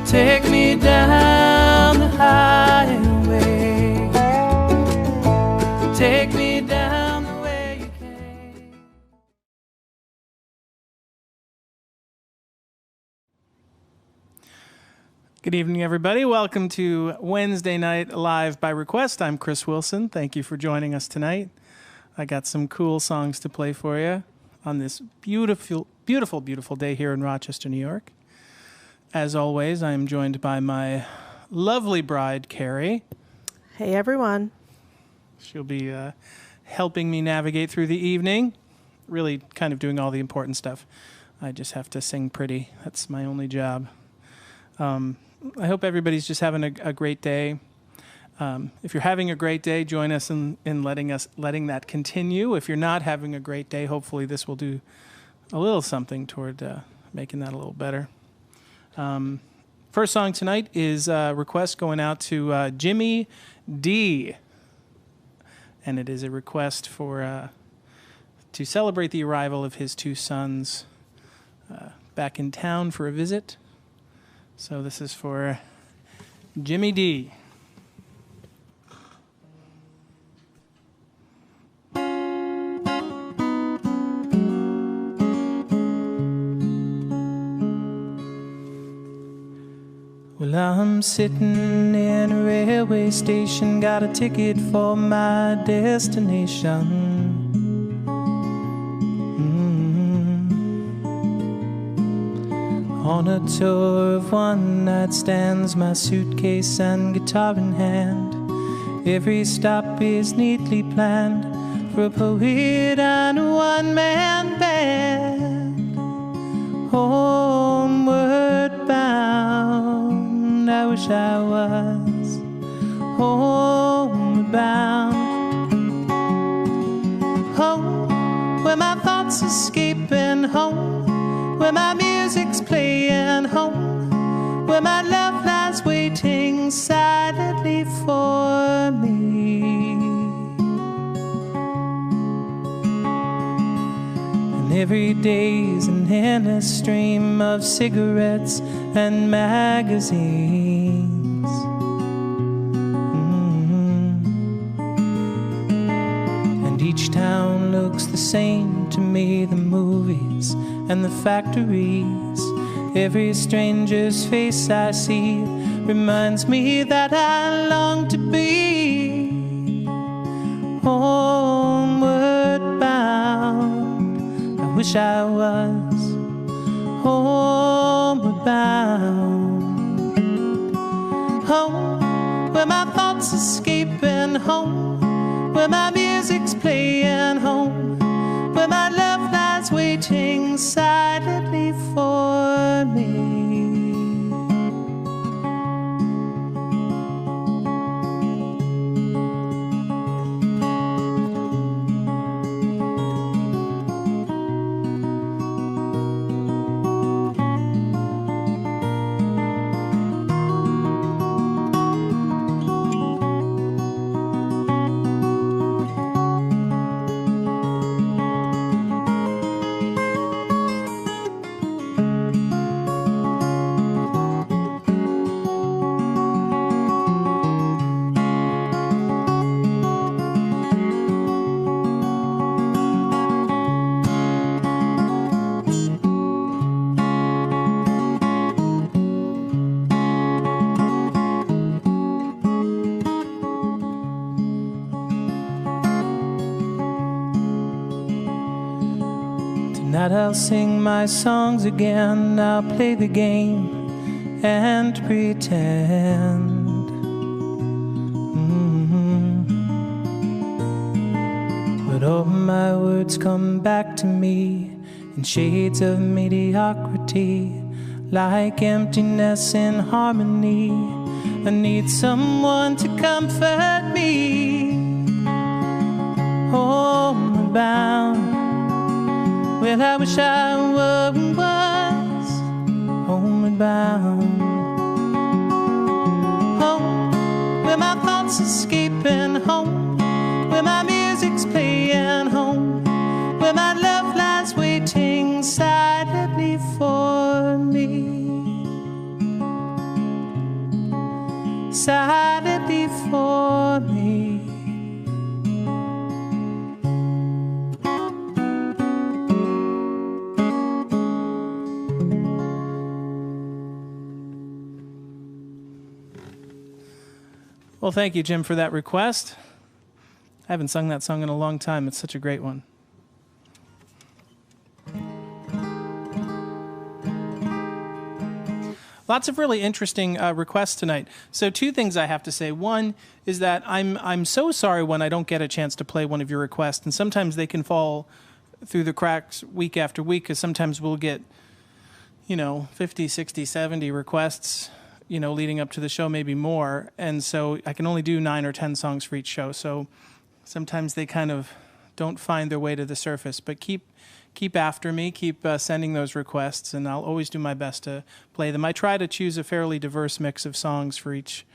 Take me down the highway. Take me down the way you came. Good evening, everybody. Welcome to Wednesday Night Live by Request. I'm Chris Wilson. Thank you for joining us tonight. I got some cool songs to play for you on this beautiful, beautiful, beautiful day here in Rochester, New York. As always, I am joined by my lovely bride, Carrie. Hey, everyone. She'll be helping me navigate through the evening, really kind of doing all the important stuff. I just have to sing pretty. That's my only job. I hope everybody's just having a great day. If you're having a great day, join us in letting that continue. If you're not having a great day, hopefully this will do a little something toward making that a little better. First song tonight is a request going out to Jimmy D. And it is a request for to celebrate the arrival of his two sons back in town for a visit. So this is for Jimmy D. Well, I'm sitting in a railway station, got a ticket for my destination. On a tour of one-night stands, my suitcase and guitar in hand. Every stop is neatly planned for a poet and a one-man band. Homeward bound, I wish I was homeward bound. Home, where my thoughts escaping, home, where my music's playing, home, where my love lies waiting silently for me. And every day's an endless stream of cigarettes and magazines. And each town looks the same to me, the movies and the factories. Every stranger's face I see reminds me that I long to be homeward bound. I wish I was homeward bound. Home, where my thoughts escaping, home, where my music's playing, home, where my love lies waiting silently for me. Tonight I'll sing my songs again, I'll play the game and pretend. But all my words come back to me in shades of mediocrity, like emptiness in harmony. I need someone to comfort me. Homeward bound, well, I wish I was homeward bound. Home, where my thoughts escaping, home, where my music's playing, home, silently for me. Well, thank you, Jim, for that request. I haven't sung that song in a long time. It's such a great one. Lots of really interesting requests tonight. So 2 things I have to say. One is that I'm so sorry when I don't get a chance to play one of your requests, and sometimes they can fall through the cracks week after week, because sometimes we'll get, 50, 60, 70 requests, leading up to the show, maybe more. And so I can only do 9 or 10 songs for each show. So sometimes they kind of don't find their way to the surface. But keep after me, keep sending those requests, and I'll always do my best to play them. I try to choose a fairly diverse mix of songs for each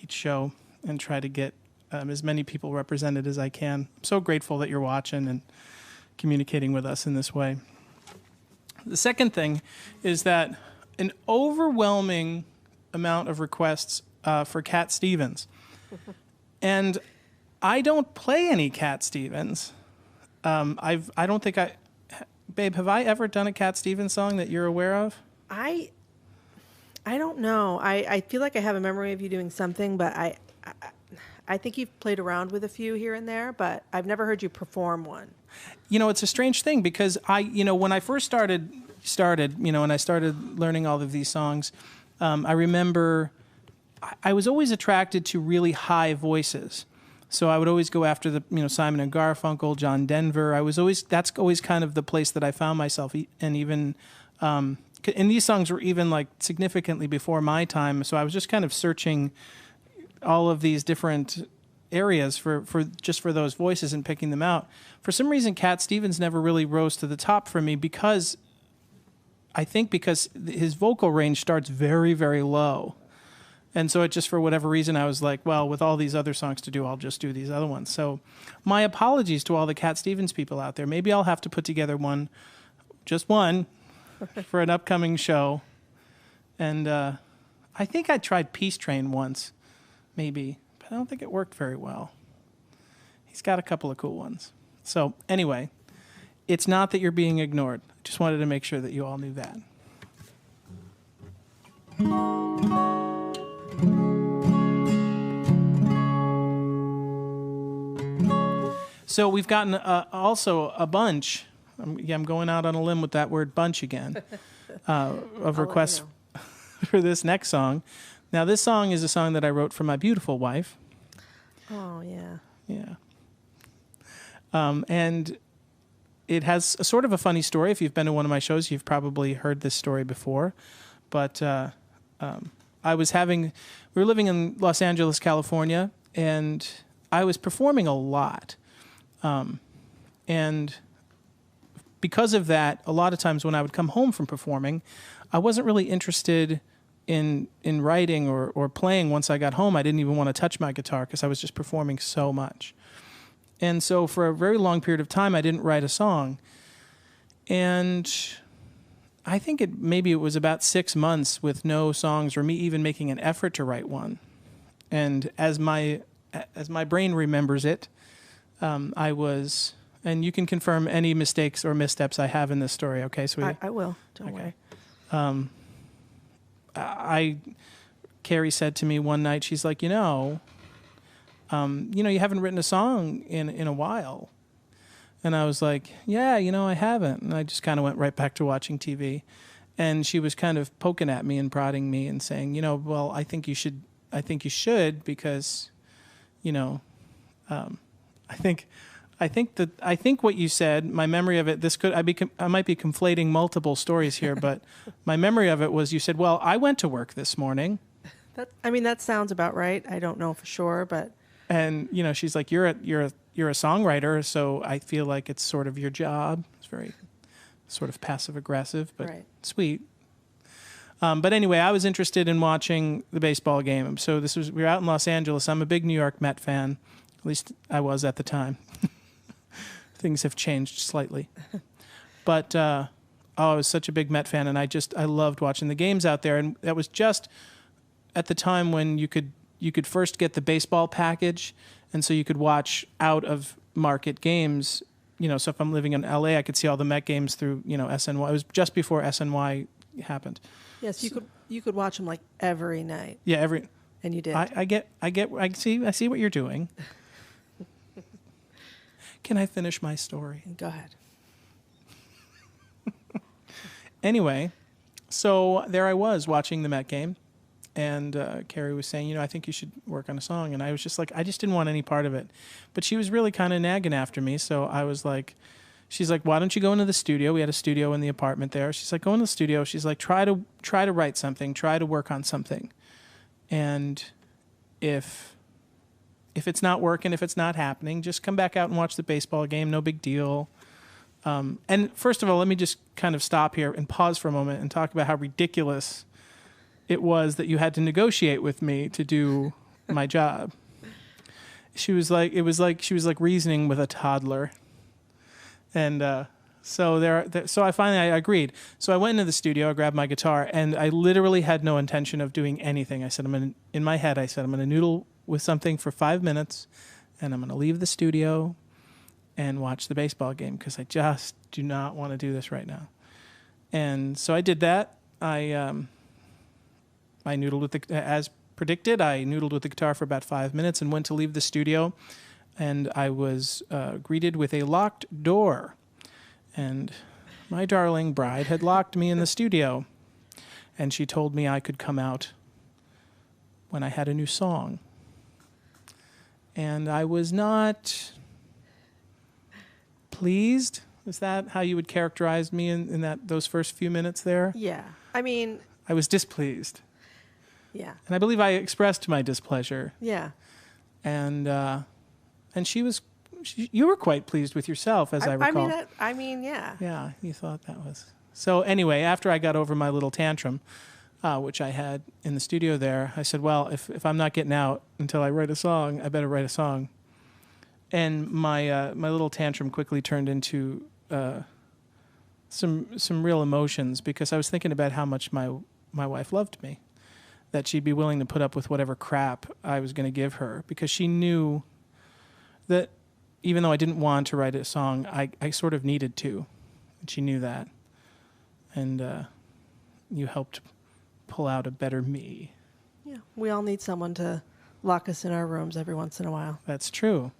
show and try to get as many people represented as I can. I'm so grateful that you're watching and communicating with us in this way. The second thing is that an overwhelming amount of requests for Cat Stevens. And I don't play any Cat Stevens. I don't think Babe, have I ever done a Cat Stevens song that you're aware of? I don't know. I feel like I have a memory of you doing something, but I think you've played around with a few here and there, but I've never heard you perform one. It's a strange thing because when I first started, and I started learning all of these songs, I remember I was always attracted to really high voices. So I would always go after the, Simon and Garfunkel, John Denver. That's always kind of the place that I found myself. And even, and these songs were even like significantly before my time. So I was just kind of searching all of these different areas for those voices and picking them out. For some reason, Cat Stevens never really rose to the top for me because his vocal range starts very, very low. And so it just, for whatever reason, I was like, well, with all these other songs to do, I'll just do these other ones. So my apologies to all the Cat Stevens people out there. Maybe I'll have to put together just one, for an upcoming show. And I think I tried Peace Train once, maybe, but I don't think it worked very well. He's got a couple of cool ones. So anyway, it's not that you're being ignored. I just wanted to make sure that you all knew that. So we've gotten also a bunch. I'm going out on a limb with that word bunch again, of requests for this next song. Now, this song is a song that I wrote for my beautiful wife. Oh, yeah. Yeah. And it has a sort of a funny story. If you've been to one of my shows, you've probably heard this story before. But we were living in Los Angeles, California, and I was performing a lot. And because of that, a lot of times when I would come home from performing, I wasn't really interested in writing or playing. Once I got home, I didn't even want to touch my guitar because I was just performing so much. And so for a very long period of time, I didn't write a song. And I think maybe it was about 6 months with no songs or me even making an effort to write one. And as my brain remembers it, I was, and you can confirm any mistakes or missteps I have in this story, okay, sweetie? I will. Don't worry. Carrie said to me one night, she's like, you haven't written a song in a while. And I was like, yeah, I haven't. And I just kind of went right back to watching TV. And she was kind of poking at me and prodding me and saying, well, I think you should because, I think what you said, my memory of it, I might be conflating multiple stories here, but my memory of it was you said, well, I went to work this morning. That sounds about right. I don't know for sure, but. And, she's like, you're a songwriter, so I feel like it's sort of your job. It's very sort of passive aggressive, but sweet. But anyway, I was interested in watching the baseball game. So we were out in Los Angeles. I'm a big New York Met fan. At least I was at the time. Things have changed slightly. But I was such a big Met fan, and I loved watching the games out there. And that was just at the time when you could you could first get the baseball package, and so you could watch out of market games. So if I'm living in LA, I could see all the Met games through SNY. It was just before SNY happened. Yes, you could watch them like every night. Yeah, and you did. I see what you're doing. Can I finish my story? Go ahead. Anyway, so there I was watching the Met game, and Carrie was saying, I think you should work on a song. And I was just like, I just didn't want any part of it. But she was really kind of nagging after me, so I was like, she's like, why don't you go into the studio? We had a studio in the apartment there. She's like, go into the studio. She's like, try to write something, try to work on something. And if it's not working, if it's not happening, just come back out and watch the baseball game. No big deal. And first of all, let me just kind of stop here and pause for a moment and talk about how ridiculous it was that you had to negotiate with me to do my job. She was like reasoning with a toddler. And so I finally agreed. So I went into the studio, I grabbed my guitar, and I literally had no intention of doing anything. I said, in my head, I'm going to noodle with something for 5 minutes, and I'm going to leave the studio and watch the baseball game because I just do not want to do this right now. And so I did that. I noodled as predicted. I noodled with the guitar for about 5 minutes and went to leave the studio, and I was greeted with a locked door. And my darling bride had locked me in the studio, and she told me I could come out when I had a new song. And I was not pleased. Is that how you would characterize me in those first few minutes there? Yeah. I mean, I was displeased. Yeah. And I believe I expressed my displeasure. Yeah. And you were quite pleased with yourself, as I recall. I mean, yeah. Yeah, you thought that was. So anyway, after I got over my little tantrum, which I had in the studio there, I said, well, if I'm not getting out until I write a song, I better write a song. And my little tantrum quickly turned into some real emotions because I was thinking about how much my wife loved me, that she'd be willing to put up with whatever crap I was going to give her because she knew that even though I didn't want to write a song, I sort of needed to. And she knew that. And you helped pull out a better me. Yeah, we all need someone to lock us in our rooms every once in a while. That's true.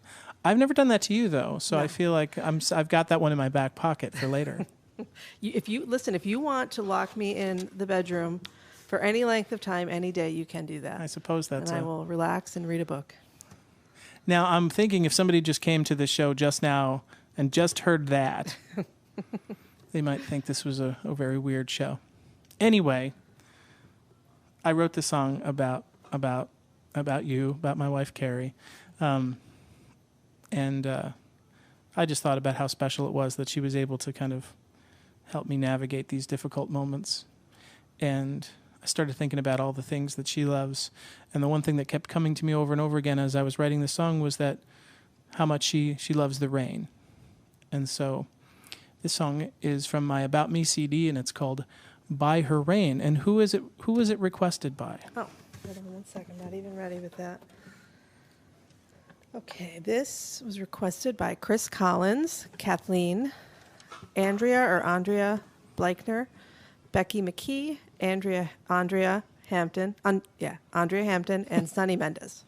I've never done that to you, though, so No. I feel like I've got that one in my back pocket for later. If you want to lock me in the bedroom for any length of time, any day, you can do that. I suppose that's and I will relax and read a book. Now, I'm thinking if somebody just came to this show just now and just heard that, they might think this was a very weird show. Anyway, I wrote this song about you, about my wife, Carrie. And I just thought about how special it was that she was able to kind of help me navigate these difficult moments. And I started thinking about all the things that she loves. And the one thing that kept coming to me over and over again as I was writing the song was that how much she loves the rain. And so this song is from my About Me CD, and it's called By Her Rain. And who is it requested by? Oh, hold on 1 second. Not even ready with that. Okay, this was requested by Chris Collins, Kathleen, Andrea Bleichner, Becky McKee, Andrea Hampton, and Sonny Mendez.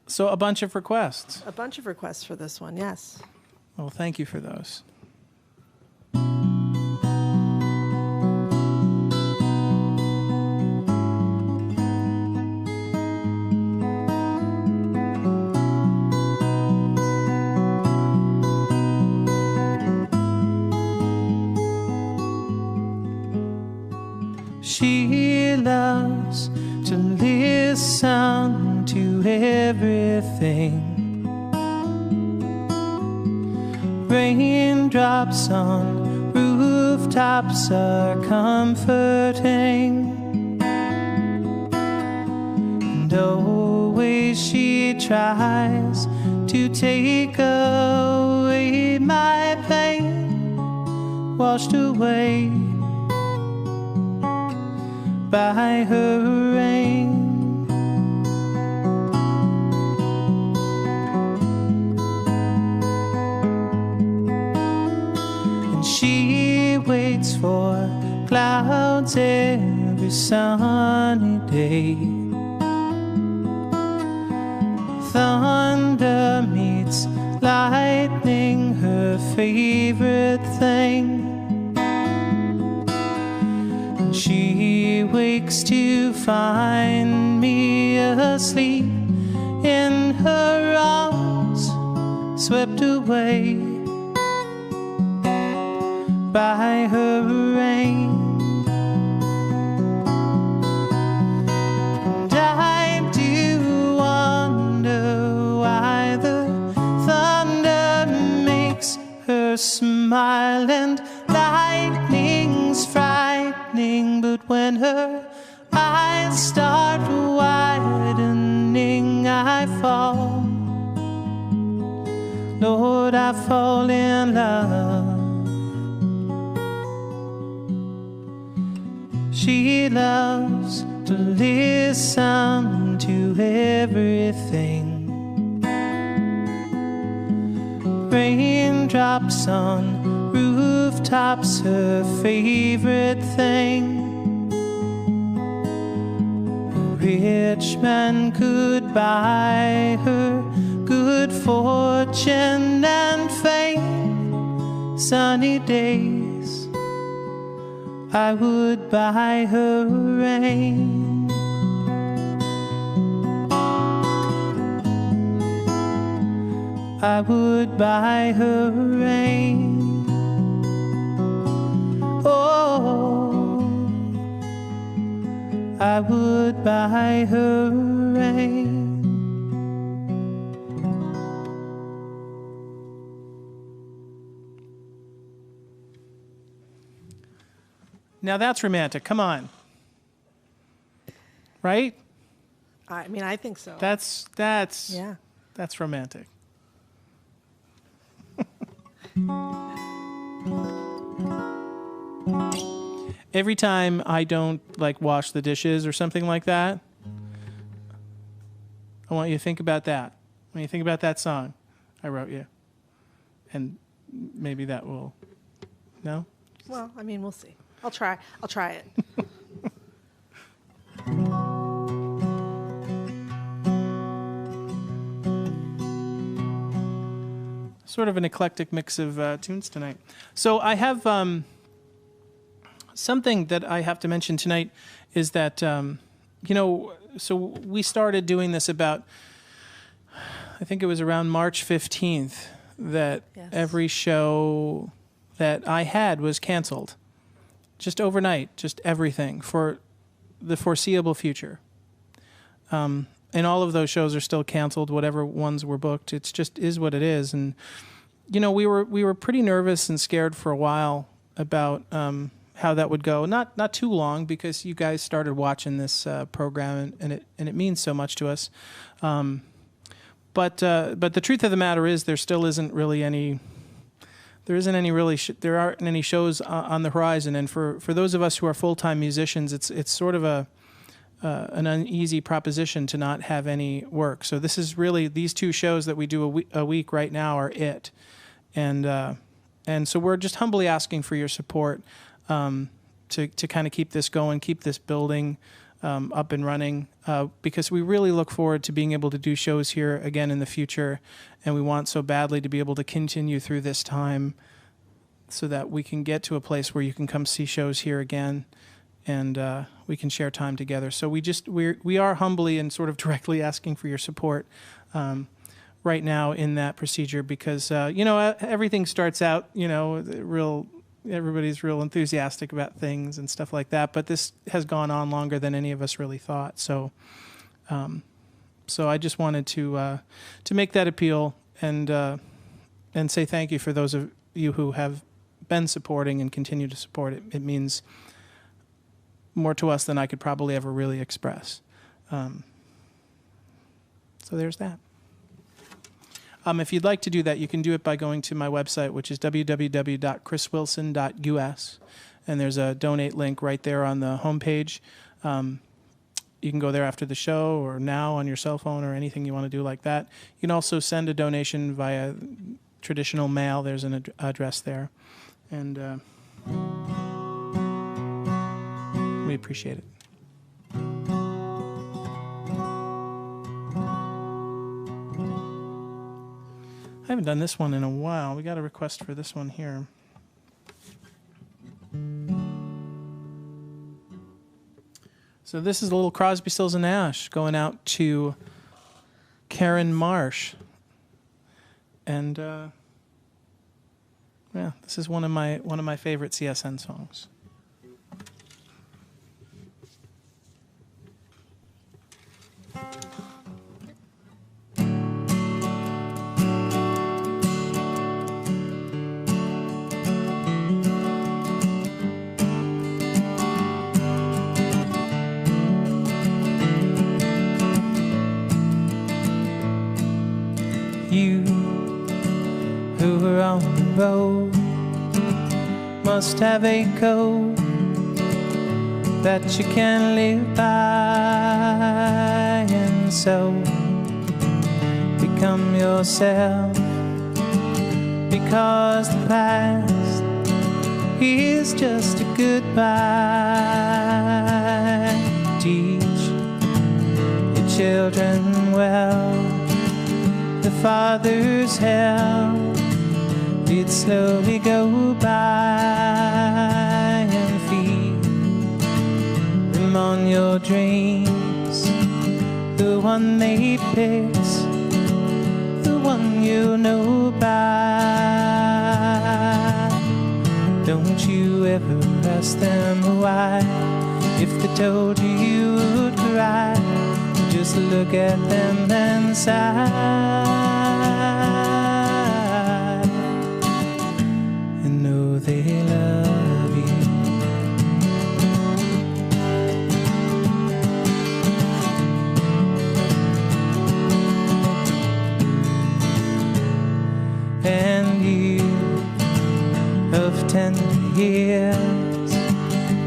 So a bunch of requests. A bunch of requests for this one, yes. Well, thank you for those. She loves to listen to everything. Raindrops on rooftops are comforting. And always she tries to take away my pain, washed away by her rain. clouds every sunny day. Thunder meets lightning, her favorite thing. And she wakes to find me asleep in her arms, swept away by her rain. And I do wonder why the thunder makes her smile, and lightning's frightening, but when her eyes start widening, I fall. Lord, I fall in love. She loves to listen to everything. Raindrops on rooftops, her favorite thing. A rich man could buy her good fortune and fame. Sunny days, I would buy her rain. I would buy her rain. Oh, I would buy her rain. Now that's romantic. Come on. Right? I mean, I think so. That's Yeah. That's romantic. Every time I don't like wash the dishes or something like that, I want you to think about that. When you think about that song I wrote you. And maybe that will, no? Well, I mean, we'll see. I'll try it. Sort of an eclectic mix of tunes tonight. So I have something that I have to mention tonight is that, so we started doing this about, I think it was around March 15th, that Yes. every show that I had was canceled. Just overnight, just everything for the foreseeable future. And all of those shows are still canceled, whatever ones were booked. It's just is what it is. And, we were pretty nervous and scared for a while about how that would go. Not too long, because you guys started watching this program, and it means so much to us. But the truth of the matter is there still isn't really any... There aren't any shows on the horizon, and for those of us who are full-time musicians, it's sort of an uneasy proposition to not have any work. So this is really, these two shows that we do a week right now are it, and so we're just humbly asking for your support to kind of keep this going, keep this building up and running, because we really look forward to being able to do shows here again in the future, and we want so badly to be able to continue through this time so that we can get to a place where you can come see shows here again, and we can share time together. So we are humbly and sort of directly asking for your support right now in that procedure, because everything starts out everybody's real enthusiastic about things and stuff like that, but this has gone on longer than any of us really thought. So I just wanted to make that appeal and say thank you for those of you who have been supporting and continue to support it. It means more to us than I could probably ever really express. So there's that. If you'd like to do that, you can do it by going to my website, which is www.chriswilson.us, and there's a donate link right there on the homepage. You can go there after the show or now on your cell phone or anything you want to do like that. You can also send a donation via traditional mail. There's an address there. And We appreciate it. I haven't done this one in a while. We got a request for this one here. So this is a little Crosby, Stills and Nash going out to Karen Marsh. And yeah, this is one of my favorite CSN songs. You who were on the road must have a code that you can live by, and so become yourself, because the past is just a goodbye. Teach your children well. The Father's hell did slowly go by, and feed them on your dreams. The one they pick's the one you know by. Don't you ever ask them why. If they told you you would cry, just look at them and sigh, and know they love you. And you of tender years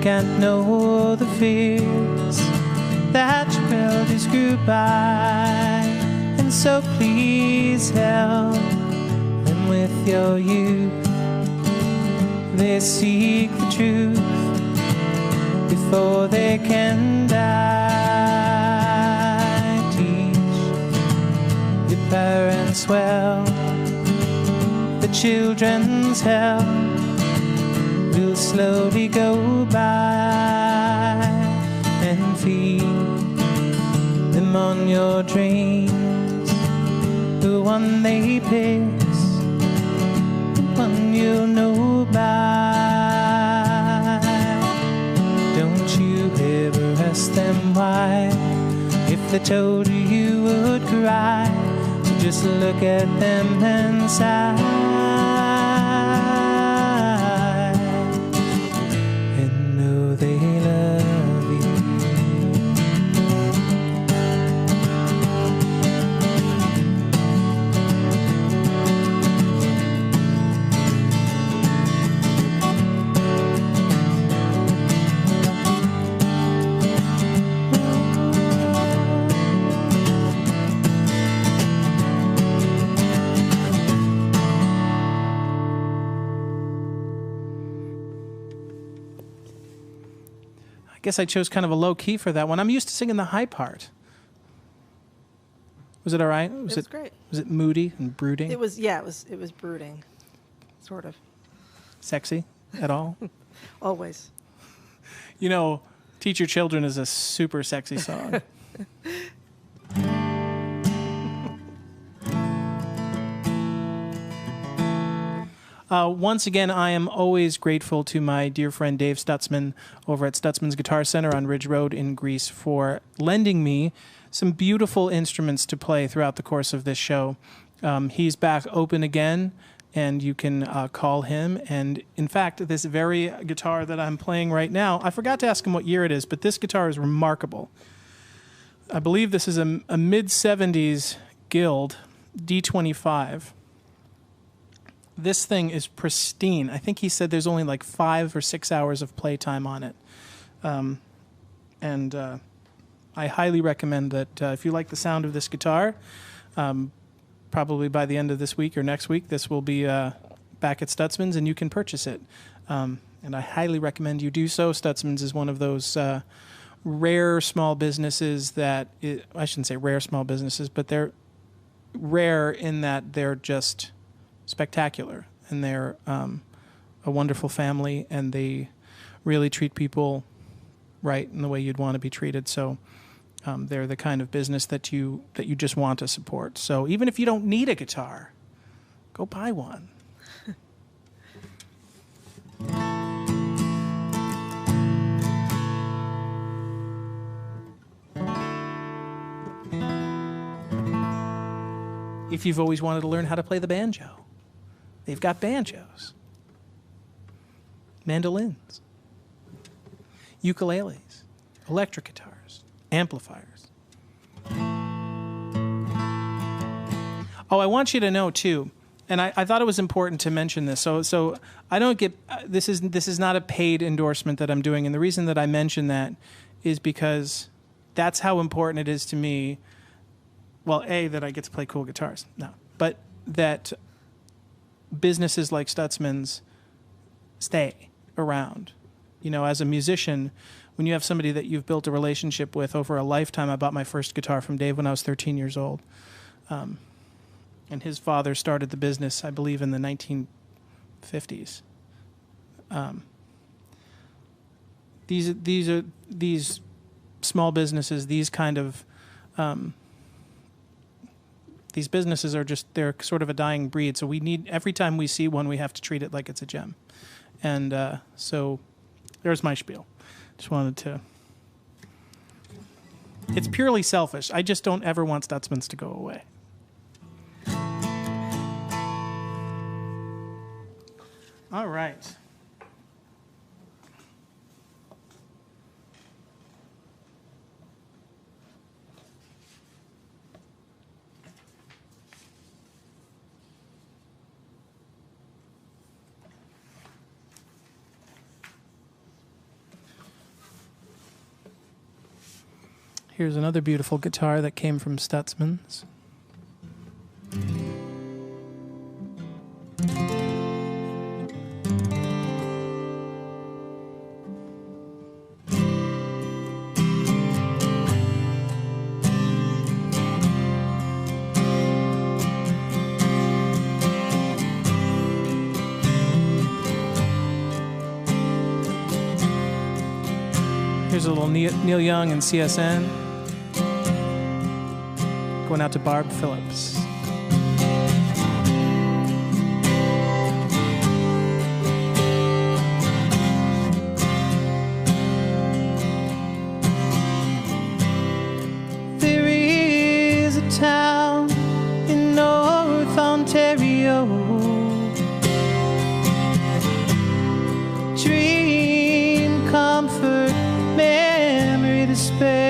can't know the fears that your elders grew by, and so please help them with your youth. They seek the truth before they can die. Teach your parents well. The children's hell will slowly go by, and feed them on your dreams. The one they pick's the one you know by. Don't you ever ask them why. If they told you you would cry, so just look at them and sigh, and know they love you. I guess I chose kind of a low key for that one. I'm used to singing the high part. Was it all right? It was great. Was it moody and brooding? It was, yeah, it was brooding, sort of. Sexy at all? Always. You know, Teach Your Children is a super sexy song. Once again, I am always grateful to my dear friend Dave Stutzman over at Stutzman's Guitar Center on Ridge Road in Greece for lending me some beautiful instruments to play throughout the course of this show. He's back open again, and you can call him. And in fact, this very guitar that I'm playing right now, I forgot to ask him what year it is, but this guitar is remarkable. I believe this is a mid-70s Guild D25. This thing is pristine. I think he said there's only like 5 or 6 hours of playtime on it. And I highly recommend that if you like the sound of this guitar, probably by the end of this week or next week, this will be back at Stutzman's and you can purchase it. and I highly recommend you do so. Stutzman's is one of those rare small businesses that I shouldn't say rare small businesses, but they're rare in that they're just spectacular, and they're a wonderful family, and they really treat people right in the way you'd want to be treated. So they're the kind of business that you just want to support. So even if you don't need a guitar, go buy one. If you've always wanted to learn how to play the banjo, they've got banjos, mandolins, ukuleles, electric guitars, amplifiers. Oh, I want you to know too, and I thought it was important to mention this. So I don't get this is not a paid endorsement that I'm doing, and the reason that I mention that is because that's how important it is to me. Well, A, that I get to play cool guitars. No, but that businesses like Stutzman's stay around. You know, as a musician, when you have somebody that you've built a relationship with over a lifetime. I bought my first guitar from Dave when I was 13 years old. And his father started the business, I believe, in the 1950s. These small businesses, these kind of these businesses are just, they're sort of a dying breed. So we need, every time we see one, we have to treat it like it's a gem. And so there's my spiel. Just wanted to, it's purely selfish. I just don't ever want Stutzman's to go away. All right. Here's another beautiful guitar that came from Stutzman's. Here's a little Neil Young and CSN. Going out to Barb Phillips. There is a town in North Ontario, dream, comfort, memory, despair.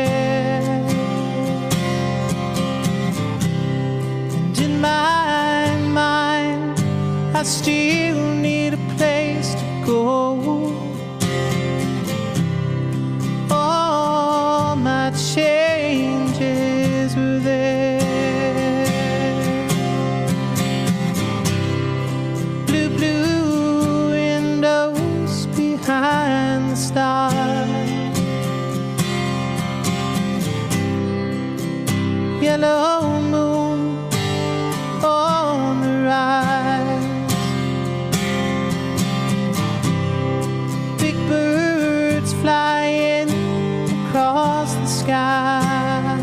I still need a place to go. All my changes were there. Blue, blue windows behind the stars. Yellow moon on the rise. Flying across the sky,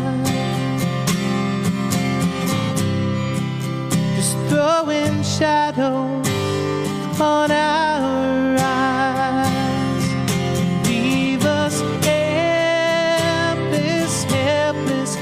just throwing shadows on our eyes. Leave us helpless, helpless, helpless.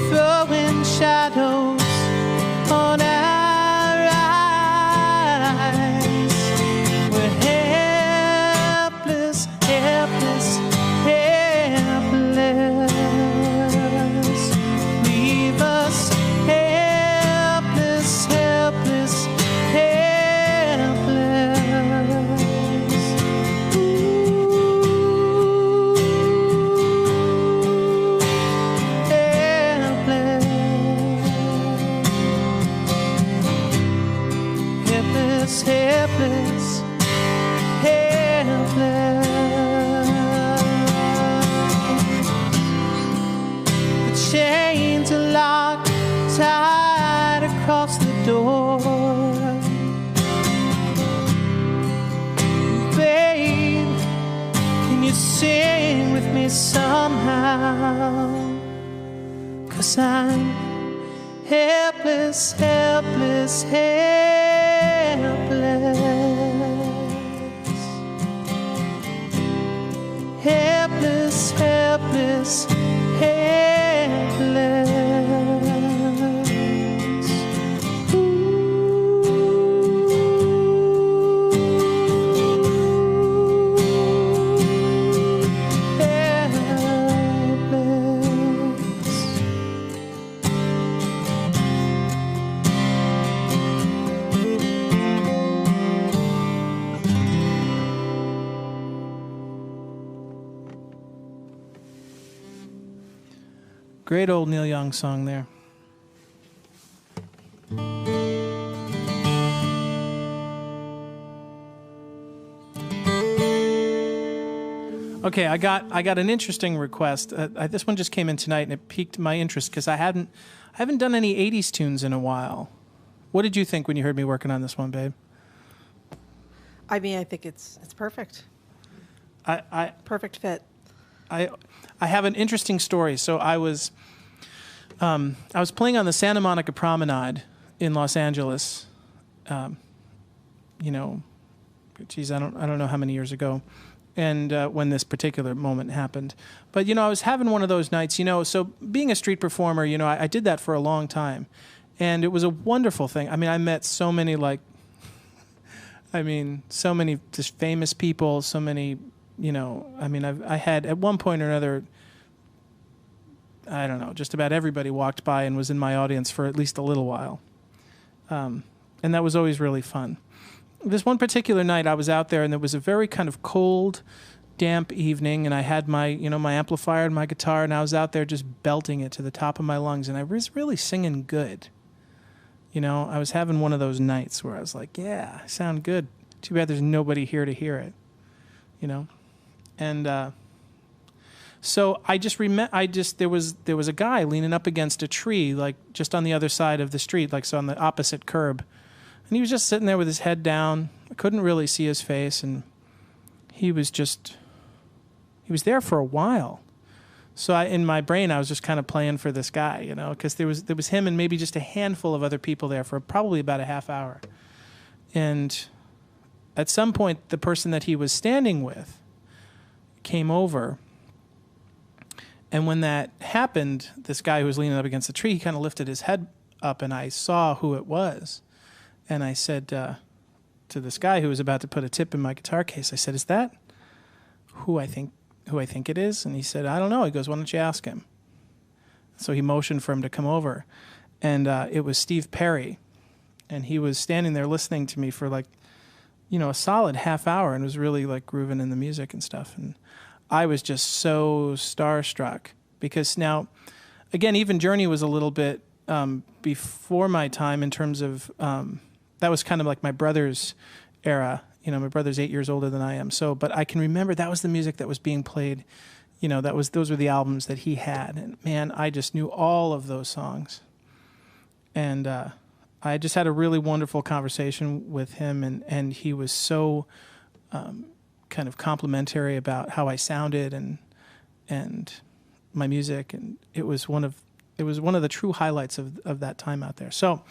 throwing shadows on our eyes. We're helpless, helpless, helpless. Leave us helpless, helpless, helpless. Helpless, helpless, helpless. The chains are locked tight across the door. Babe, can you sing with me somehow? 'Cause I'm helpless, helpless, helpless. Helpless, helpless, helpless. Great old Neil Young song there. Okay, I got an interesting request. This one just came in tonight, and it piqued my interest because I haven't done any '80s tunes in a while. What did you think when you heard me working on this one, babe? I mean, I think it's perfect. Perfect fit. I have an interesting story. So I was playing on the Santa Monica Promenade in Los Angeles. You know, geez, I don't know how many years ago, and when this particular moment happened. But you know, I was having one of those nights. You know, so being a street performer, you know, I did that for a long time, and it was a wonderful thing. I mean, I met so many so many just famous people, so many. You know, I mean, I had at one point or another, I don't know, just about everybody walked by and was in my audience for at least a little while. And that was always really fun. This one particular night I was out there and there was a very kind of cold, damp evening, and I had my amplifier and my guitar, and I was out there just belting it to the top of my lungs, and I was really singing good. You know, I was having one of those nights where I was like, yeah, I sound good. Too bad there's nobody here to hear it, you know? And so there was a guy leaning up against a tree, like just on the other side of the street, like so on the opposite curb, and he was just sitting there with his head down. I couldn't really see his face, and he was there for a while. So in my brain, I was just kind of playing for this guy, you know, because there was him and maybe just a handful of other people there for probably about a half hour, and at some point, the person that he was standing with came over, and when that happened, this guy who was leaning up against the tree, he kind of lifted his head up, and I saw who it was, and I said to this guy who was about to put a tip in my guitar case, I said, "Is that who I think it is?" And he said, "I don't know." He goes, "Why don't you ask him?" So he motioned for him to come over, and it was Steve Perry, and he was standing there listening to me for like, you know, a solid half hour, and was really like grooving in the music and stuff. And I was just so starstruck because now, again, even Journey was a little bit before my time in terms of that was kind of like my brother's era. You know, my brother's 8 years older than I am. So, but I can remember that was the music that was being played. You know, those were the albums that he had, and man, I just knew all of those songs. And I just had a really wonderful conversation with him, and he was so kind of complimentary about how I sounded and my music, and it was one of the true highlights of that time out there. So,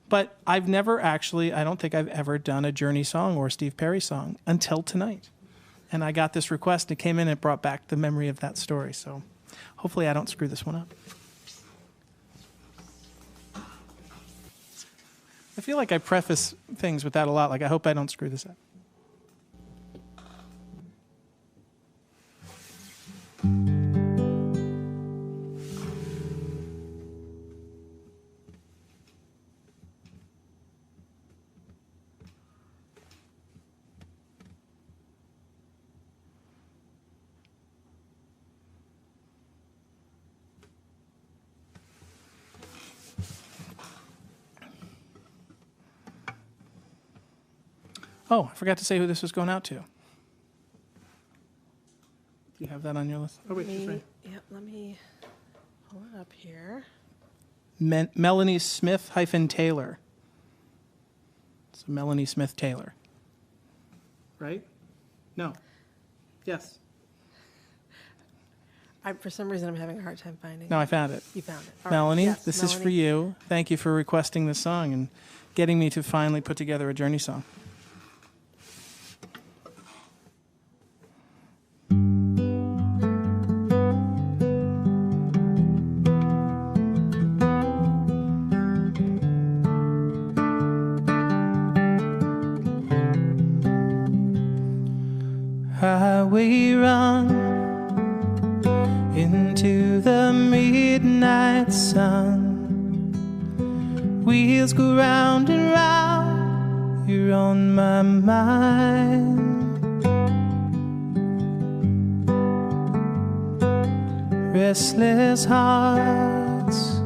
but I've never actually, I don't think I've ever done a Journey song or a Steve Perry song until tonight. and I got this request. It came in and it brought back the memory of that story. So hopefully I don't screw this one up. I feel like I preface things with that a lot. Like, I hope I don't screw this up. Oh, I forgot to say who this was going out to. Do you have that on your list? Oh, wait, she's right. Yep, let me pull it up here. Melanie Smith -Taylor. So Melanie Smith Taylor. Right? No. Yes. For some reason, I'm having a hard time finding it. No, I found it. You found it. All Melanie, right. Yes, this Melanie. is for you. Thank you for requesting this song and getting me to finally put together a Journey song. Highway run into the midnight sun. Wheels go round and round, you're on my mind. Restless hearts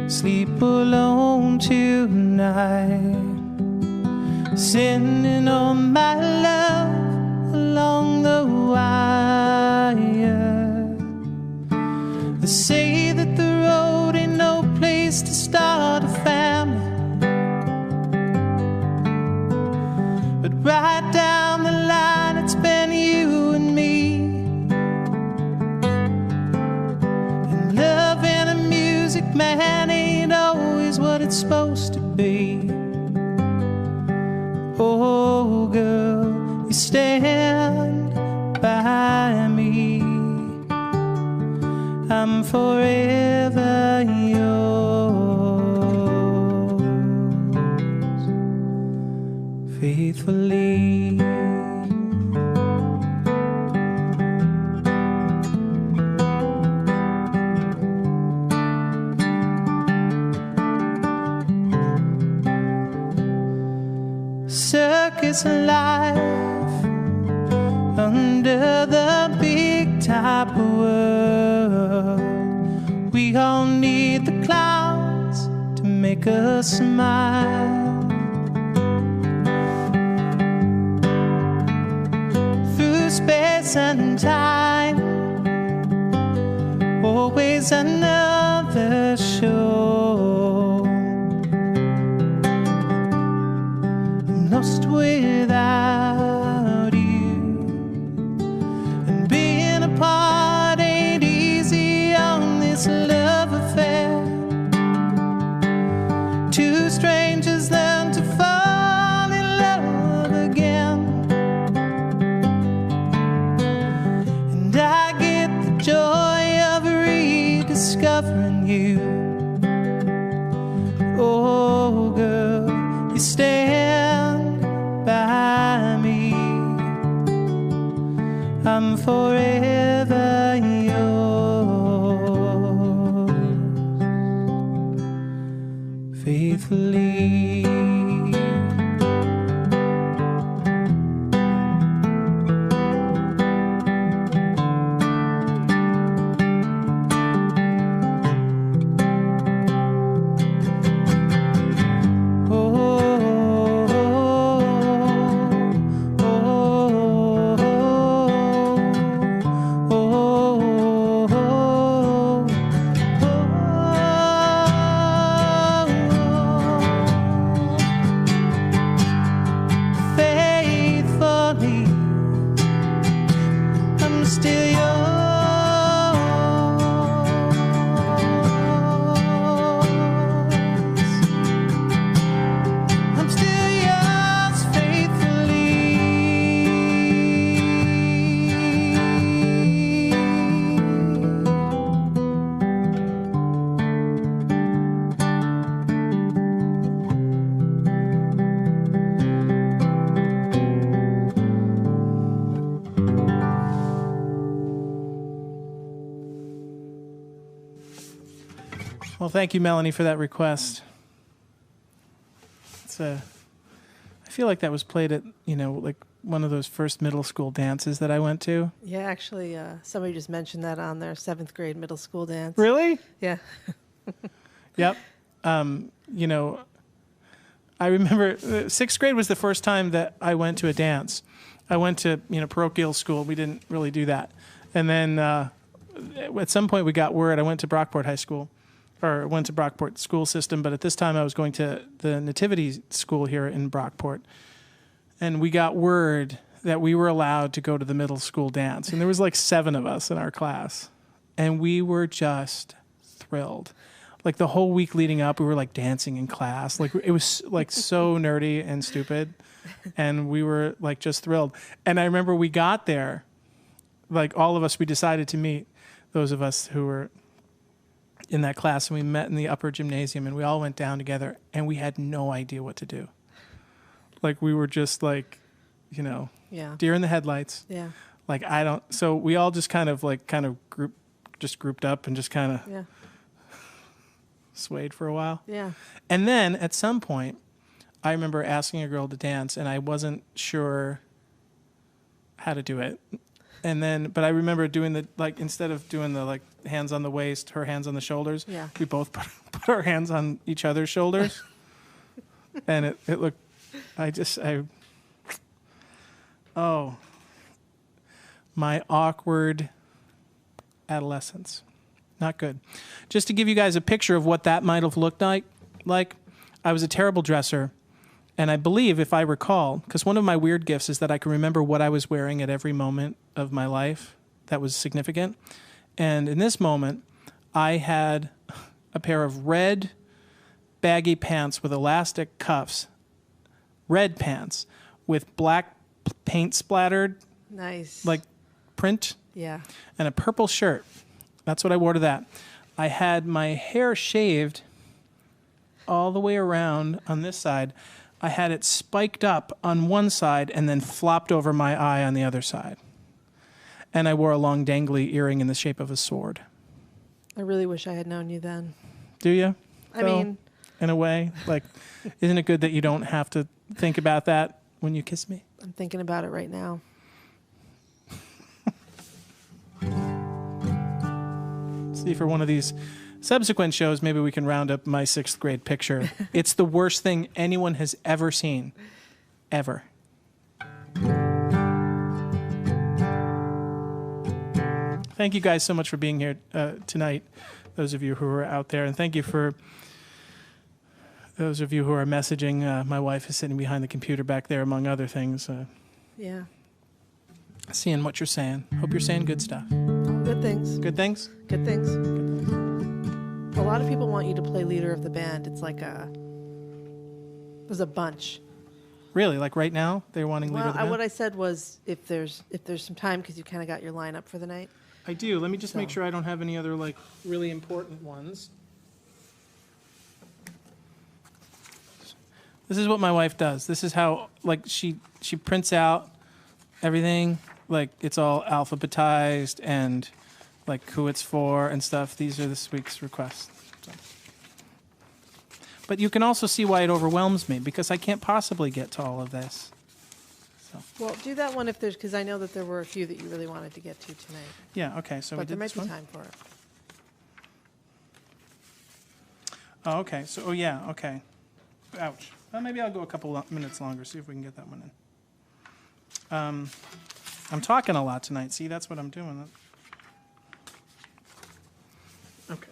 sleep alone tonight, sending on my love along the wire. They say that the road ain't no place to start a family, but right down the line it's been you and me. And love and a music man ain't always what it's supposed to be. Oh girl, you stand by me, I'm forever yours, faithfully. Circus life under the big top world. We all need the clowns to make us smile. Through space and time, always another show. I'm lost without you, and being apart ain't easy on this love affair. Two strangers learn to fall in love again, and I get the joy of rediscovering you. Oh girl, you stand by me, I'm forever yours, faithfully. thank you, Melanie, for that request. I feel like that was played at, like one of those first middle school dances that I went to. Yeah, actually, somebody just mentioned that on their 7th grade middle school dance. Really? Yeah. Yep. I remember 6th grade was the first time that I went to a dance. I went to, parochial school. We didn't really do that. And then at some point we got word. I went to Brockport High School, or went to Brockport school system. But at this time I was going to the Nativity School here in Brockport. And we got word that we were allowed to go to the middle school dance. And there was like 7 of us in our class. And we were just thrilled. Like the whole week leading up, we were like dancing in class. Like it was like so nerdy and stupid. And we were like just thrilled. And I remember we got there, like all of us, we decided to meet, those of us who were in that class. And we met in the upper gymnasium and we all went down together and we had no idea what to do. Like we were just like, Yeah. deer in the headlights. Yeah. Like so we all just kind of grouped up and just kind of Yeah. swayed for a while. Yeah. And then at some point, I remember asking a girl to dance, and I wasn't sure how to do it. But I remember doing instead of doing the hands on the waist, her hands on the shoulders. Yeah. We both put our hands on each other's shoulders, and it looked. My awkward adolescence. Not good. Just to give you guys a picture of what that might have looked like, I was a terrible dresser. And I believe, if I recall, because one of my weird gifts is that I can remember what I was wearing at every moment of my life that was significant. And in this moment, I had a pair of red baggy pants with elastic cuffs, red pants with black paint splattered, Nice. like print, Yeah. and a purple shirt. That's what I wore to that. I had my hair shaved all the way around on this side. I had it spiked up on one side and then flopped over my eye on the other side. And I wore a long dangly earring in the shape of a sword. I really wish I had known you then. Do you? I mean, in a way, isn't it good that you don't have to think about that when you kiss me? I'm thinking about it right now. See, for one of these subsequent shows, maybe we can round up my 6th grade picture. It's the worst thing anyone has ever seen. Ever. Thank you guys so much for being here tonight, those of you who are out there. And thank you for those of you who are messaging. My wife is sitting behind the computer back there, among other things. Yeah. Seeing what you're saying. Hope you're saying good stuff. Good things. Good things? Good things. A lot of people want you to play leader of the band. It's like there's a bunch. Really? Like right now, they're wanting leader of the band? What I said was if there's some time, because you kind of got your lineup for the night. I do. Let me just make sure I don't have any other really important ones. This is what my wife does. This is how she prints out everything. It's all alphabetized and who it's for and stuff. These are this week's requests. So. But you can also see why it overwhelms me, because I can't possibly get to all of this. So. Well, do that one because I know that there were a few that you really wanted to get to tonight. Yeah, okay. So but we did there might this be one? time for it. Oh, okay. So, yeah, okay. Ouch. Well, maybe I'll go a couple minutes longer, see if we can get that one in. I'm talking a lot tonight. See, that's what I'm doing. Okay.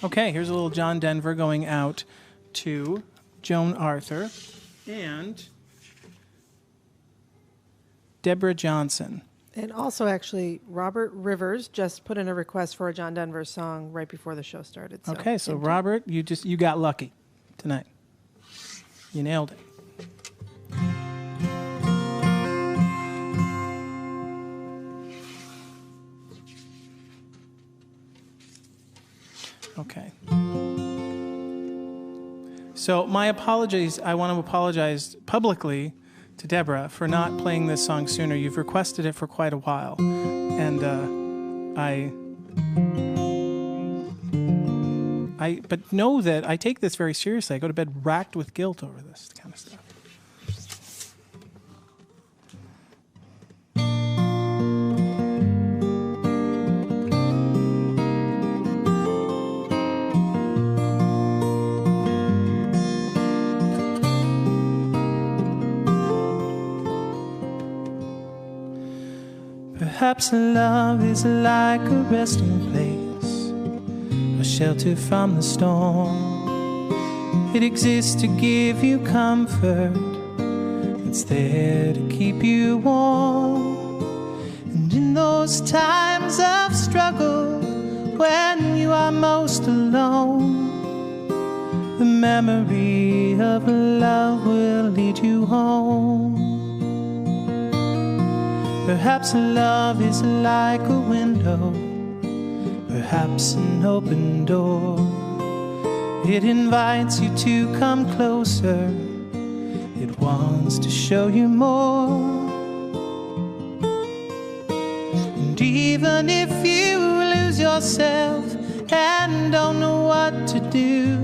Okay, here's a little John Denver going out to Joan Arthur and Deborah Johnson. And also, actually, Robert Rivers just put in a request for a John Denver song right before the show started. So Okay, so Robert, you got lucky tonight. You nailed it. Okay. So my apologies. I want to apologize publicly to Deborah for not playing this song sooner. You've requested it for quite a while. And but know that I take this very seriously. I go to bed racked with guilt over this kind of stuff. Perhaps love is like a resting place, a shelter from the storm. It exists to give you comfort, it's there to keep you warm. And in those times of struggle, when you are most alone, the memory of love will lead you home. Perhaps love is like a window, perhaps an open door. It invites you to come closer, it wants to show you more. And even if you lose yourself and don't know what to do,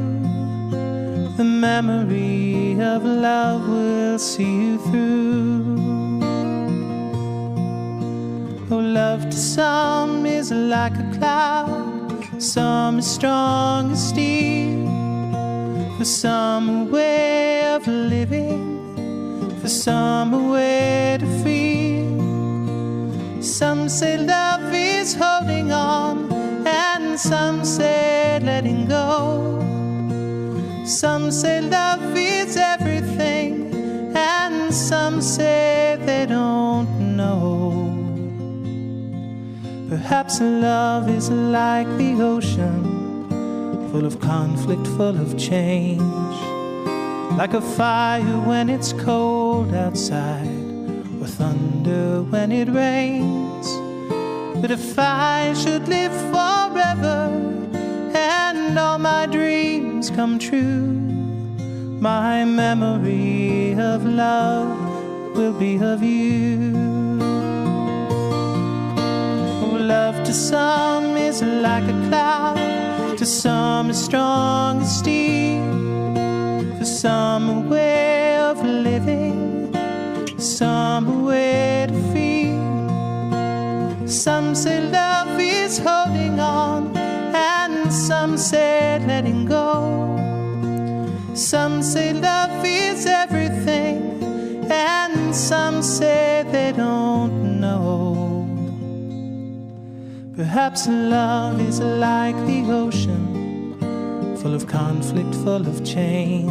the memory of love will see you through. Oh, love to some is like a cloud, some is strong as steel. For some a way of living, for some a way to feel. Some say love is holding on, and some say letting go. Some say love is everything, and some say they don't know. Perhaps love is like the ocean, full of conflict, full of change. Like a fire when it's cold outside, or thunder when it rains. But if I should live forever and all my dreams come true, my memory of love will be of you. Love to some is like a cloud, to some as strong as steel. For some a way of living, some a way to feel. Some say love is holding on, and some say letting go. Some say love is everything, and some say they don't know. Perhaps love is like the ocean, full of conflict, full of change.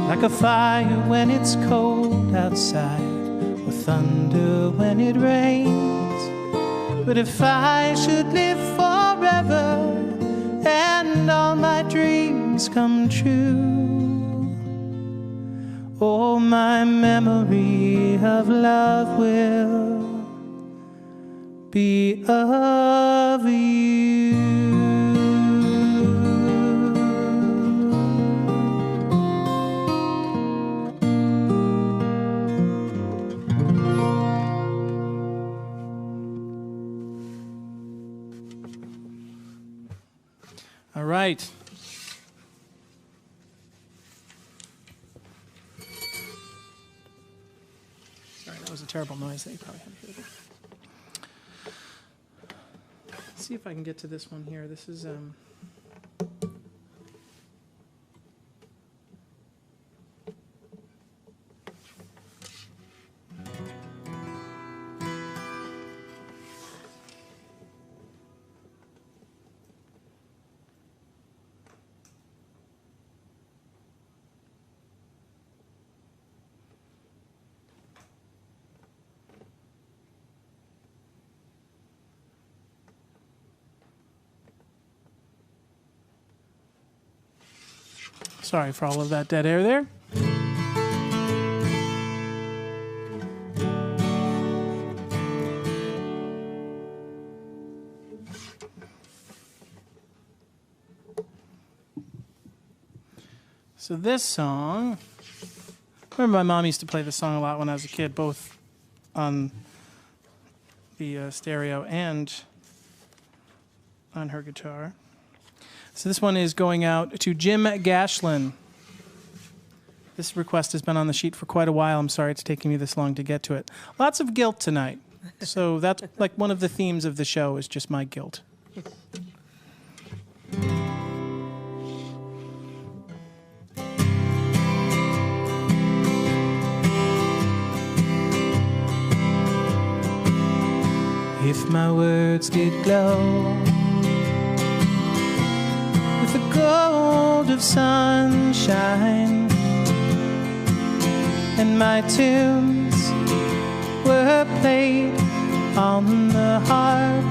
Like a fire when it's cold outside, or thunder when it rains. But if I should live forever and all my dreams come true, oh, my memory of love will be of you. All right. Sorry, that was a terrible noise that you probably had to hear. Let's see if I can get to this one here. This is Sorry for all of that dead air there. So this song, I remember my mom used to play this song a lot when I was a kid, both on the stereo and on her guitar. So this one is going out to Jim Gashlin. This request has been on the sheet for quite a while. I'm sorry it's taking me this long to get to it. Lots of guilt tonight. So that's like one of the themes of the show is just my guilt. If my words did glow with the gold of sunshine, and my tunes were played on the harp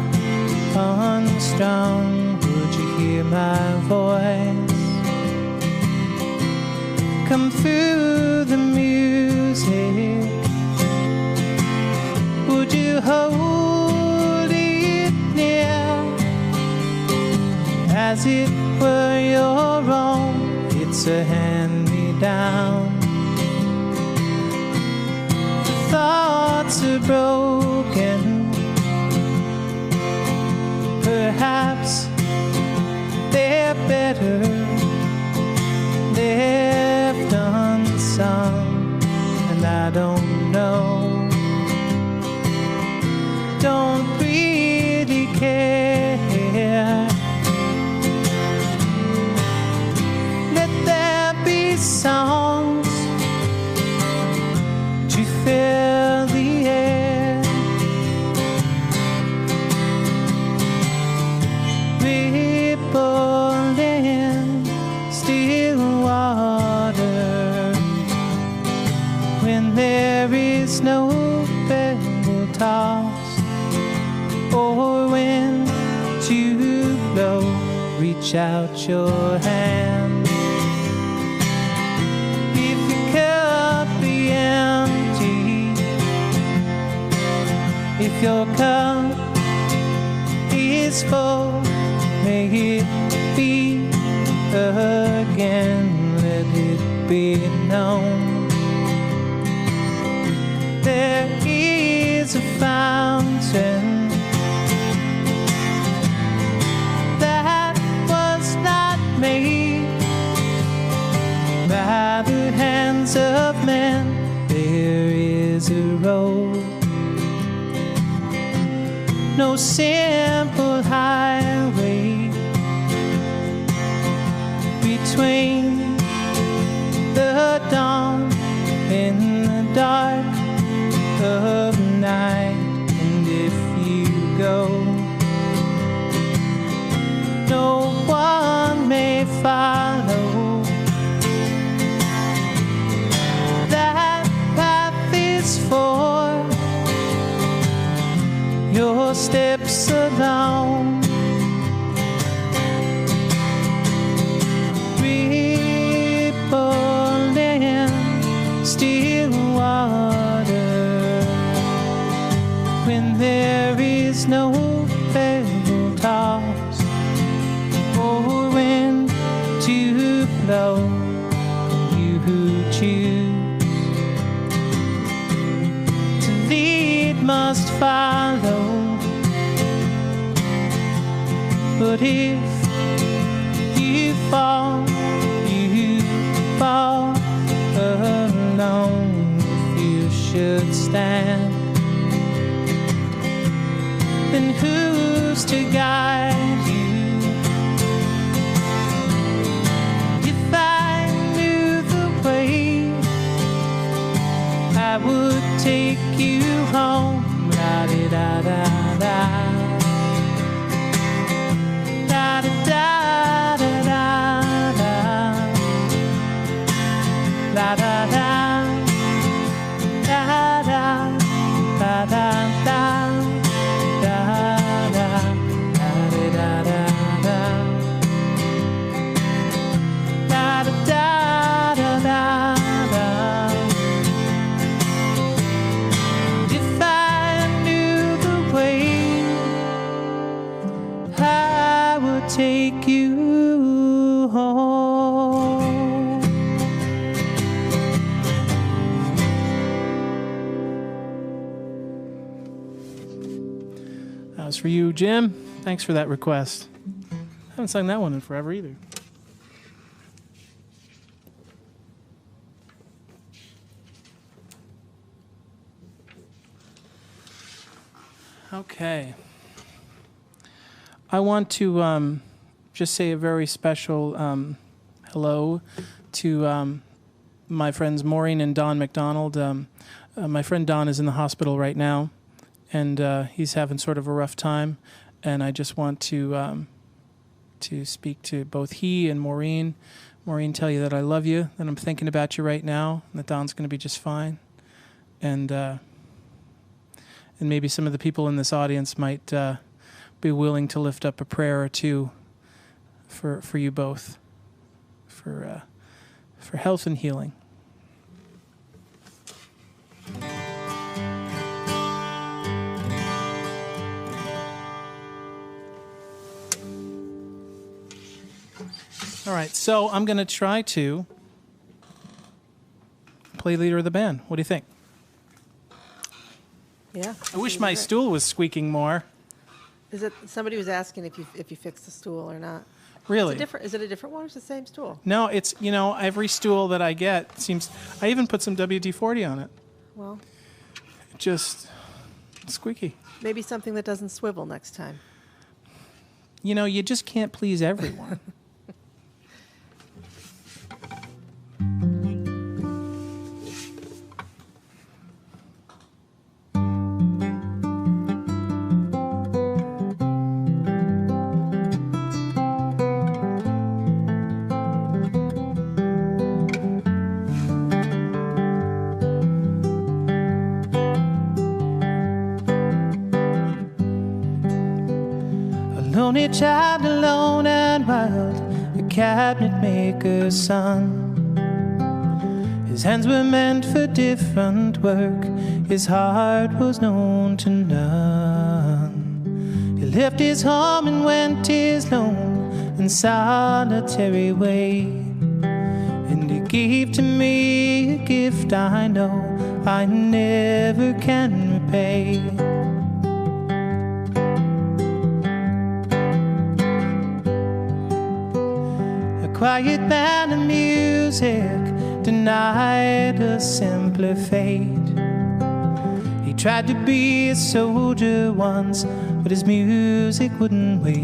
unstrung, would you hear my voice come through the music? Would you hold it near as it were your own? It's a hand-me-down. The thoughts are broken, perhaps they're better left unsung, and I don't know. Don't really care. Let there be songs to fill the air, ripple in still water when there is no pebble toss or wind to blow. Reach out your hand. If your cup be empty, if your cup is full, may it be again. Let it be known there is a fountain that was not made by the hands of men. There is a road, no simple highway between the dawn and the dark of night. And if you go, no one may follow. That path is for your steps alone. Ripple in still water when there is no pebble toss or wind to blow. You who choose to lead must follow. But if you fall, you fall alone. If you should stand, then who's to guide you? If I knew the way, I would take you home. La-di-da-da-da. La da da, da da, da da da, da da, da da da da, da da da. take you home. That was for you, Jim. Thanks for that request. I haven't sung that one in forever either. Okay. I want to just say a very special hello to my friends Maureen and Don McDonald. My friend Don is in the hospital right now, and he's having sort of a rough time. And I just want to speak to both he and Maureen. Maureen, tell you that I love you, that I'm thinking about you right now, and that Don's going to be just fine. And maybe some of the people in this audience might be willing to lift up a prayer or two for you both, for health and healing. All right, so I'm going to try to play leader of the band. What do you think? Yeah. I wish my stool was squeaking more. Is it somebody was asking if you fixed the stool or not? Really? Is it a different one or is it the same stool? No, it's, every stool that I get seems, I even put some WD-40 on it. Well, Just squeaky. maybe something that doesn't swivel next time. You just can't please everyone. Lonely child, alone and wild, a cabinet maker's son. His hands were meant for different work, his heart was known to none. He left his home and went his lone and solitary way, and he gave to me a gift I know I never can repay. Quiet band of music denied a simpler fate. He tried to be a soldier once, but his music wouldn't wait.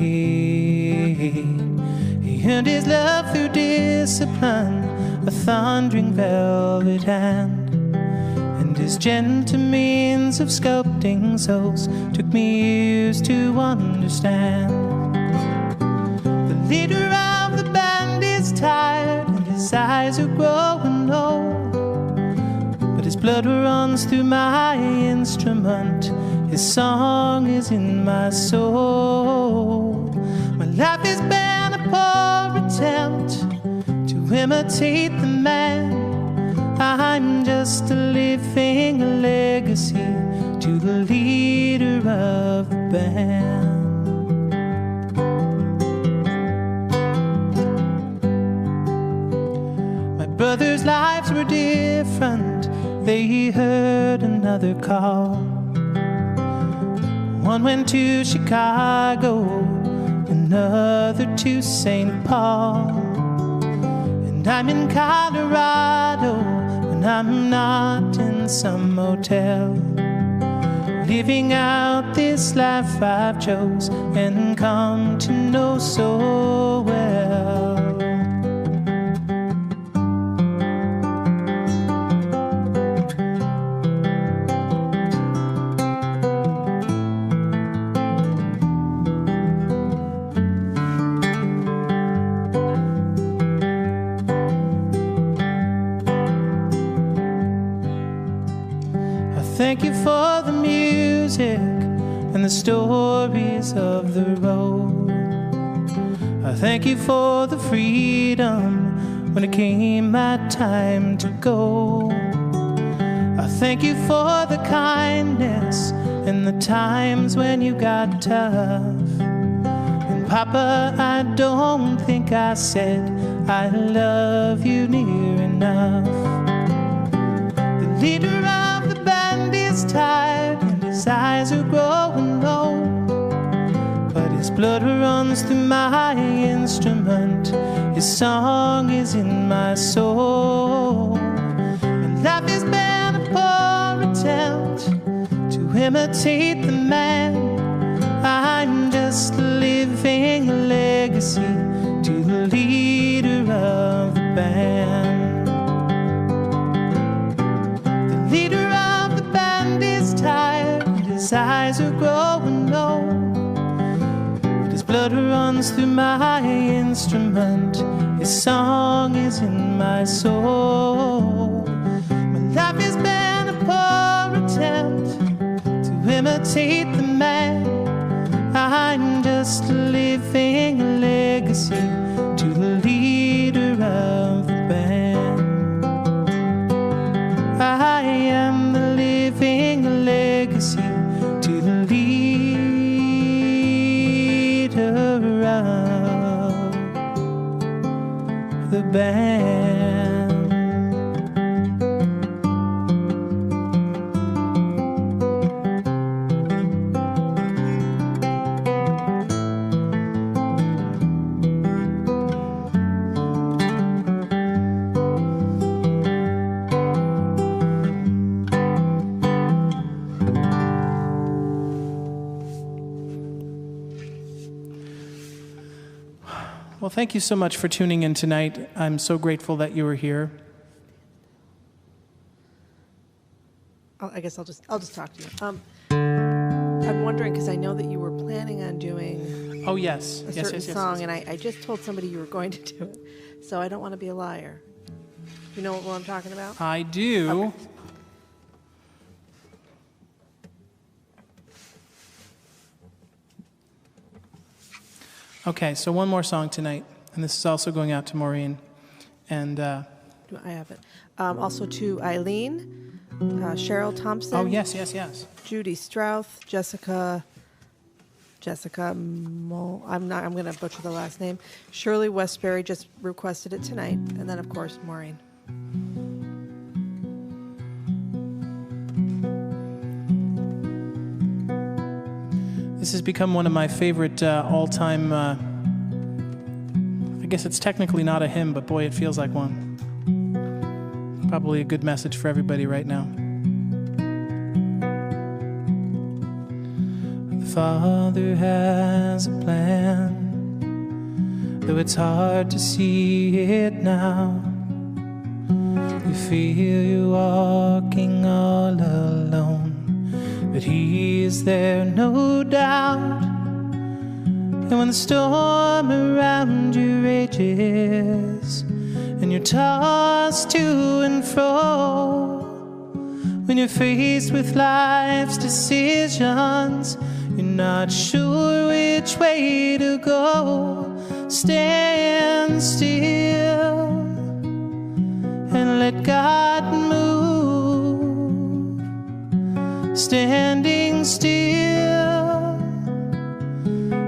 He earned his love through discipline, a thundering velvet hand, and his gentle means of sculpting souls took me years to understand. The leader of the band is tired and his eyes are growing old, but his blood runs through my instrument, his song is in my soul. My life has been a poor attempt to imitate the man. I'm just a living legacy to the leader of the band. Brothers' lives were different, they heard another call. One went to Chicago, another to St. Paul. And I'm in Colorado when I'm not in some motel, living out this life I've chose and come to know so well. Thank you for the music and the stories of the road. I thank you for the freedom when it came my time to go. I thank you for the kindness and the times when you got tough. And Papa, I don't think I said I love you near enough. The leader of the band is tired and his eyes are growing low, but his blood runs through my instrument, his song is in my soul. My life has been a poor attempt to imitate the man. I'm just living a legacy to the leader of the band. The leader of the band is tired and his eyes are growing low, but his blood runs through my instrument, his song is in my soul. My life has been a poor attempt to imitate the man. I'm just living a legacy to the leader of the band. I am the living legacy to the leader of the band. Well, thank you so much for tuning in tonight. I'm so grateful that you were here. I guess I'll just talk to you. I'm wondering, because I know that you were planning on doing a certain song, and I just told somebody you were going to do it, so I don't want to be a liar. You know what I'm talking about? I do. Okay. Okay, so one more song tonight, and this is also going out to Maureen. And I have it. Also to Eileen, Cheryl Thompson. oh, yes. Judy Strouth, Jessica I'm going to butcher the last name. Shirley Westbury just requested it tonight, and then of course Maureen. This has become one of my favorite all-time, I guess it's technically not a hymn, but boy, it feels like one. Probably a good message for everybody right now. The Father has a plan, though it's hard to see it now. You feel you're walking all alone, but He is there, no doubt. And when the storm around you rages, and you're tossed to and fro, when you're faced with life's decisions, you're not sure which way to go, stand still and let God move. Standing still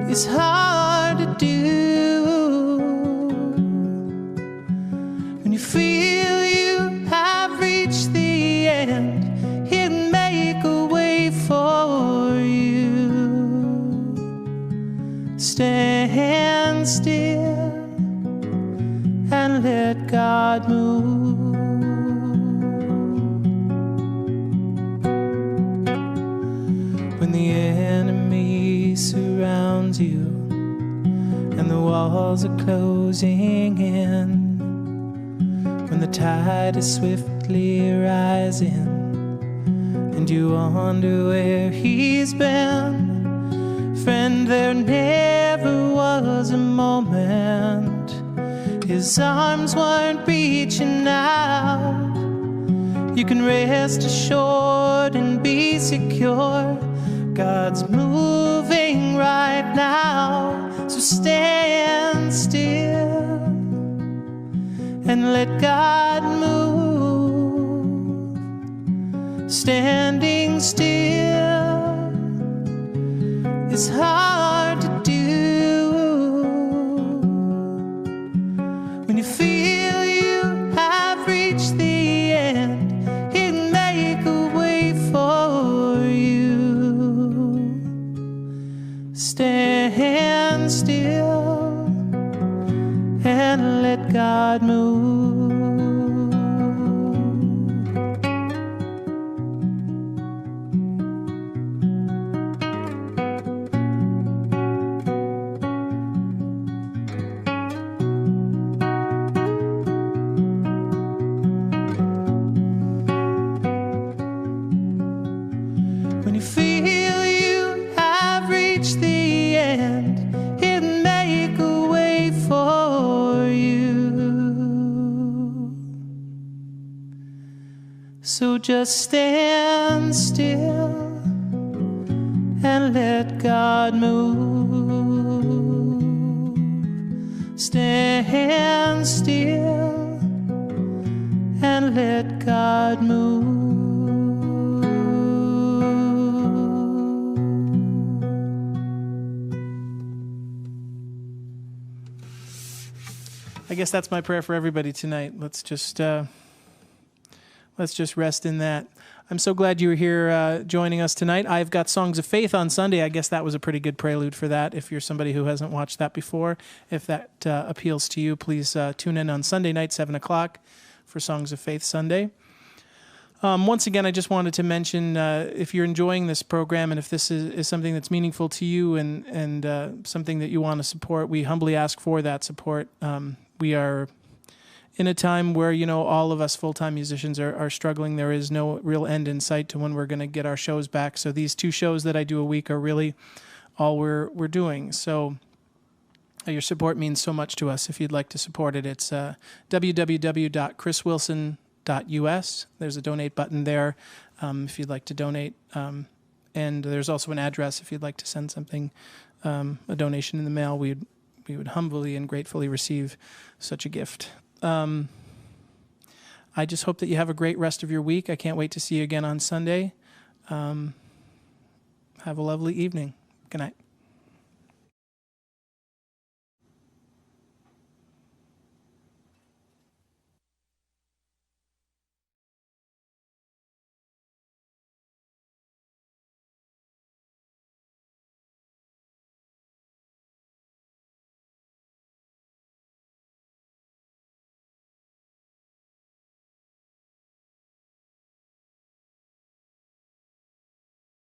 is hard to do when you feel you have reached the end. He'll make a way for you. Stand still and let God move. When the enemy surrounds you and the walls are closing in, when the tide is swiftly rising and you wonder where He's been, friend, there never was a moment His arms weren't reaching out. You can rest assured and be secure, God's moving right now. So stand still and let God move. Standing still is hard to do stand still and let God move. When you feel you have reached the end, He'll make a way for you. So just stand still and let God move. Stand still and let God move. I guess that's my prayer for everybody tonight. Let's just rest in that. I'm so glad you were here joining us tonight. I've got Songs of Faith on Sunday. I guess that was a pretty good prelude for that. If you're somebody who hasn't watched that before, if that appeals to you, please tune in on Sunday night, 7 o'clock, for Songs of Faith Sunday. Once again, I just wanted to mention, if you're enjoying this program and if this is something that's meaningful to you and something that you want to support, we humbly ask for that support. We are in a time where, all of us full-time musicians are struggling. There is no real end in sight to when we're going to get our shows back. So these 2 shows that I do a week are really all we're doing. So your support means so much to us. If you'd like to support it, it's www.chriswilson.us. There's a donate button there if you'd like to donate. And there's also an address if you'd like to send something, a donation in the mail. We would humbly and gratefully receive such a gift. I just hope that you have a great rest of your week. I can't wait to see you again on Sunday. Have a lovely evening. Good night.